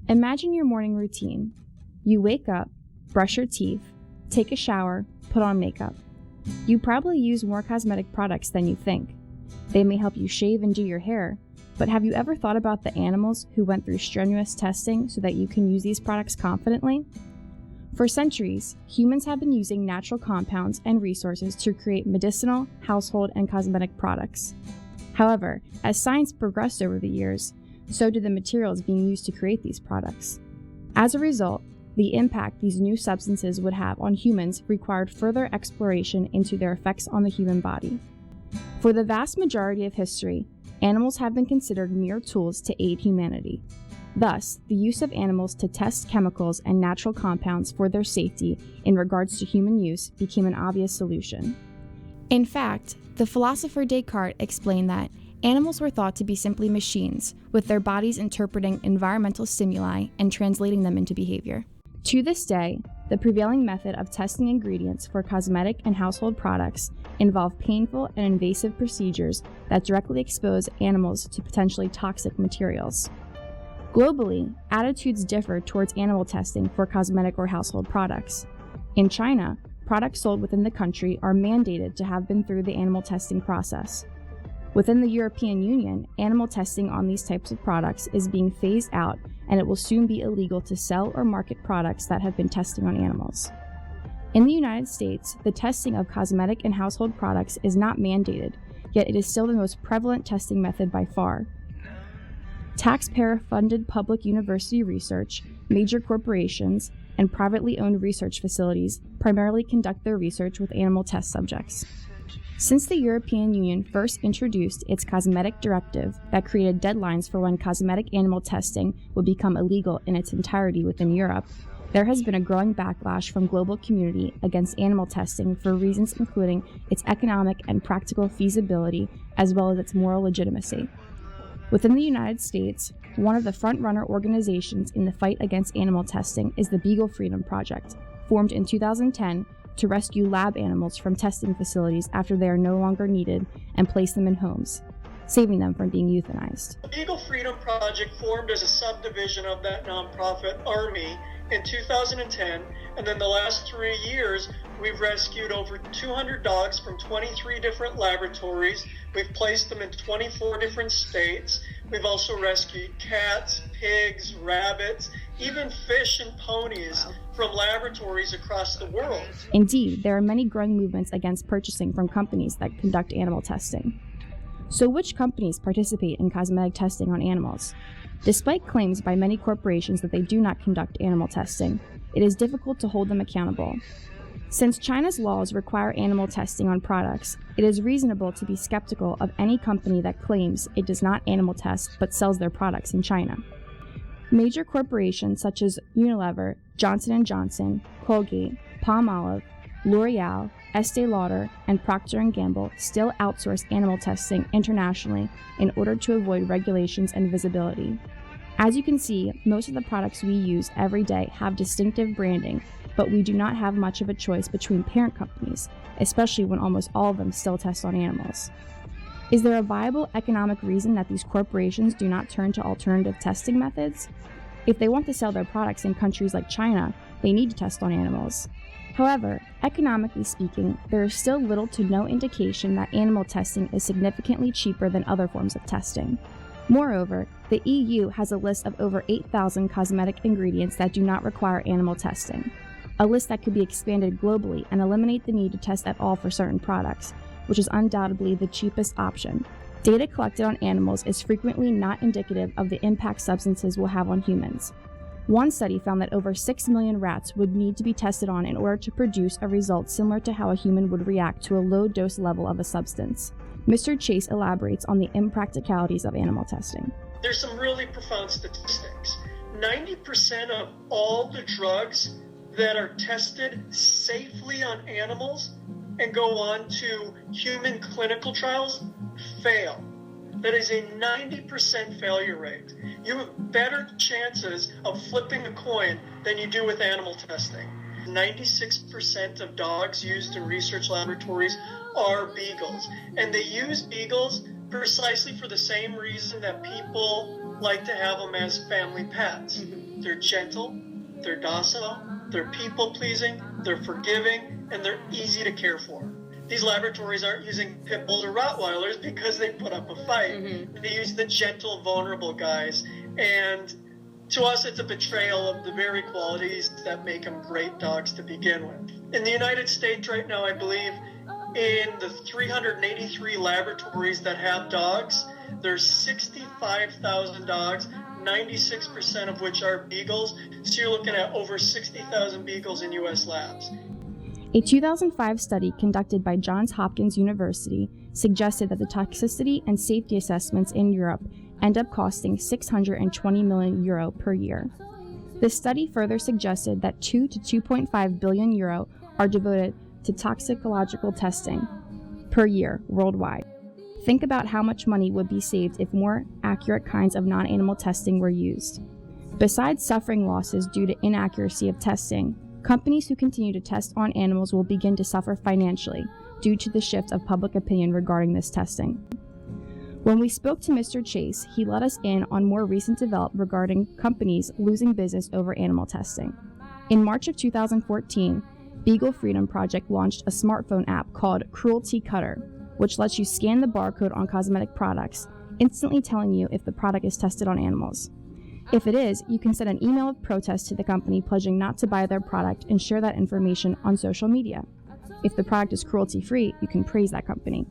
Imagine your morning routine. You wake up, brush your teeth, take a shower, put on makeup. You probably use more cosmetic products than you think. They may help you shave and do your hair, but have you ever thought about the animals who went through strenuous testing so that you can use these products confidently? For centuries, humans have been using natural compounds and resources to create medicinal, household, and cosmetic products. However, as science progressed over the years, so did the materials being used to create these products. As a result, the impact these new substances would have on humans required further exploration into their effects on the human body. For the vast majority of history, animals have been considered mere tools to aid humanity. Thus, the use of animals to test chemicals and natural compounds for their safety in regards to human use became an obvious solution. In fact, the philosopher Descartes explained that animals were thought to be simply machines, with their bodies interpreting environmental stimuli and translating them into behavior. To this day, the prevailing method of testing ingredients for cosmetic and household products involve painful and invasive procedures that directly expose animals to potentially toxic materials. Globally, attitudes differ towards animal testing for cosmetic or household products. In China, products sold within the country are mandated to have been through the animal testing process. Within the European Union, animal testing on these types of products is being phased out, and it will soon be illegal to sell or market products that have been testing on animals. In the United States, the testing of cosmetic and household products is not mandated, yet it is still the most prevalent testing method by far. Taxpayer-funded public university research, major corporations, and privately owned research facilities primarily conduct their research with animal test subjects. Since the European Union first introduced its cosmetic directive that created deadlines for when cosmetic animal testing would become illegal in its entirety within Europe, there has been a growing backlash from global community against animal testing for reasons including its economic and practical feasibility as well as its moral legitimacy. Within the United States, one of the front-runner organizations in the fight against animal testing is the Beagle Freedom Project, formed in 2010 to rescue lab animals from testing facilities after they are no longer needed and place them in homes, saving them from being euthanized. The Beagle Freedom Project formed as a subdivision of that nonprofit army in 2010, and then the last 3 years, we've rescued over 200 dogs from 23 different laboratories. We've placed them in 24 different states. We've also rescued cats, pigs, rabbits, even fish and ponies from laboratories across the world. Indeed, there are many growing movements against purchasing from companies that conduct animal testing. So which companies participate in cosmetic testing on animals? Despite claims by many corporations that they do not conduct animal testing, it is difficult to hold them accountable. Since China's laws require animal testing on products, it is reasonable to be skeptical of any company that claims it does not animal test but sells their products in China. Major corporations such as Unilever, Johnson & Johnson, Colgate, Palmolive, L'Oreal, Estée Lauder, and Procter & Gamble still outsource animal testing internationally in order to avoid regulations and visibility. As you can see, most of the products we use every day have distinctive branding, but we do not have much of a choice between parent companies, especially when almost all of them still test on animals. Is there a viable economic reason that these corporations do not turn to alternative testing methods? If they want to sell their products in countries like China, they need to test on animals. However, economically speaking, there is still little to no indication that animal testing is significantly cheaper than other forms of testing. Moreover, the EU has a list of over 8,000 cosmetic ingredients that do not require animal testing, a list that could be expanded globally and eliminate the need to test at all for certain products, which is undoubtedly the cheapest option. Data collected on animals is frequently not indicative of the impact substances will have on humans. One study found that over 6 million rats would need to be tested on in order to produce a result similar to how a human would react to a low dose level of a substance. Mr. Chase elaborates on the impracticalities of animal testing. There's some really profound statistics. 90% of all the drugs that are tested safely on animals and go on to human clinical trials fail. That is a 90% failure rate. You have better chances of flipping a coin than you do with animal testing. 96% of dogs used in research laboratories are beagles, and they use beagles precisely for the same reason that people like to have them as family pets. They're gentle, they're docile, they're people-pleasing, they're forgiving, and they're easy to care for. These laboratories aren't using pit bulls or Rottweilers because they put up a fight. Mm-hmm. They use the gentle, vulnerable guys. And to us, it's a betrayal of the very qualities that make them great dogs to begin with. In the United States right now, I believe in the 383 laboratories that have dogs, there's 65,000 dogs, 96% of which are beagles. So you're looking at over 60,000 beagles in U.S. labs. A 2005 study conducted by Johns Hopkins University suggested that the toxicity and safety assessments in Europe end up costing €620 million per year. This study further suggested that €2 to 2.5 billion are devoted to toxicological testing per year worldwide. Think about how much money would be saved if more accurate kinds of non-animal testing were used. Besides suffering losses due to inaccuracy of testing, companies who continue to test on animals will begin to suffer financially due to the shift of public opinion regarding this testing. When we spoke to Mr. Chase, he let us in on more recent developments regarding companies losing business over animal testing. In March of 2014, Beagle Freedom Project launched a smartphone app called Cruelty, which lets you scan the barcode on cosmetic products, instantly telling you if the product is tested on animals. If it is, you can send an email of protest to the company pledging not to buy their product and share that information on social media. If the product is cruelty-free, you can praise that company.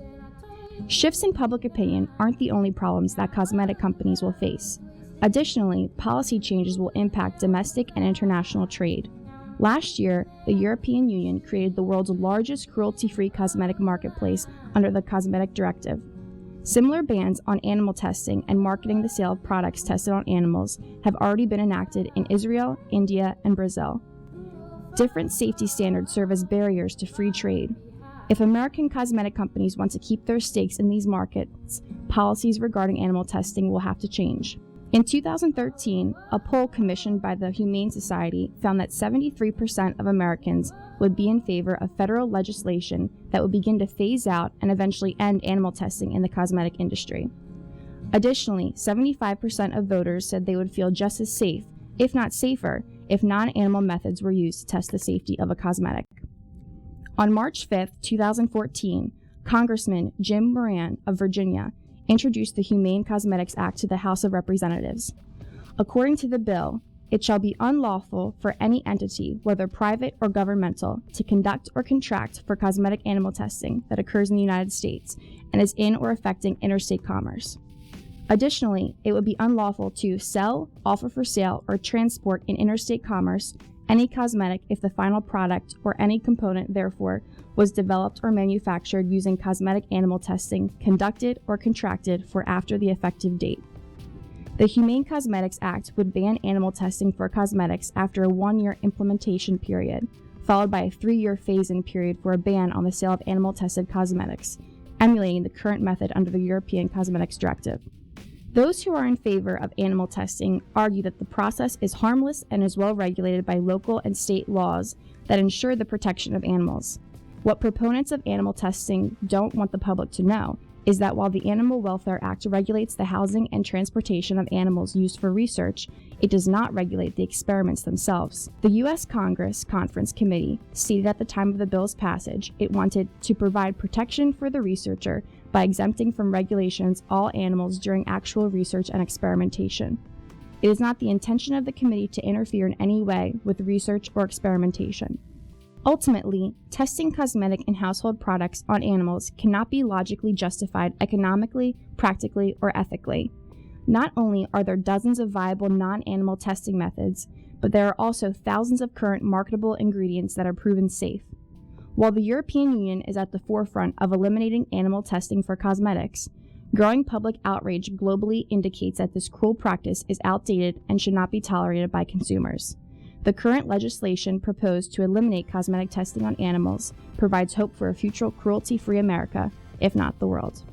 Shifts in public opinion aren't the only problems that cosmetic companies will face. Additionally, policy changes will impact domestic and international trade. Last year, the European Union created the world's largest cruelty-free cosmetic marketplace under the Cosmetic Directive. Similar bans on animal testing and marketing the sale of products tested on animals have already been enacted in Israel, India, and Brazil. Different safety standards serve as barriers to free trade. If American cosmetic companies want to keep their stakes in these markets, policies regarding animal testing will have to change. In 2013, a poll commissioned by the Humane Society found that 73% of Americans would be in favor of federal legislation that would begin to phase out and eventually end animal testing in the cosmetic industry. Additionally, 75% of voters said they would feel just as safe, if not safer, if non-animal methods were used to test the safety of a cosmetic. On March 5, 2014, Congressman Jim Moran of Virginia introduced the Humane Cosmetics Act to the House of Representatives. According to the bill, it shall be unlawful for any entity, whether private or governmental, to conduct or contract for cosmetic animal testing that occurs in the United States and is in or affecting interstate commerce. Additionally, it would be unlawful to sell, offer for sale, or transport in interstate commerce any cosmetic if the final product or any component, therefore, was developed or manufactured using cosmetic animal testing conducted or contracted for after the effective date. The Humane Cosmetics Act would ban animal testing for cosmetics after a 1-year implementation period, followed by a 3-year phase-in period for a ban on the sale of animal-tested cosmetics, emulating the current method under the European Cosmetics Directive. Those who are in favor of animal testing argue that the process is harmless and is well regulated by local and state laws that ensure the protection of animals. What proponents of animal testing don't want the public to know is that while the Animal Welfare Act regulates the housing and transportation of animals used for research, it does not regulate the experiments themselves. The U.S. Congress Conference Committee stated at the time of the bill's passage it wanted to provide protection for the researcher by exempting from regulations all animals during actual research and experimentation. It is not the intention of the committee to interfere in any way with research or experimentation. Ultimately, testing cosmetic and household products on animals cannot be logically justified economically, practically, or ethically. Not only are there dozens of viable non-animal testing methods, but there are also thousands of current marketable ingredients that are proven safe. While the European Union is at the forefront of eliminating animal testing for cosmetics, growing public outrage globally indicates that this cruel practice is outdated and should not be tolerated by consumers. The current legislation proposed to eliminate cosmetic testing on animals provides hope for a future cruelty-free America, if not the world.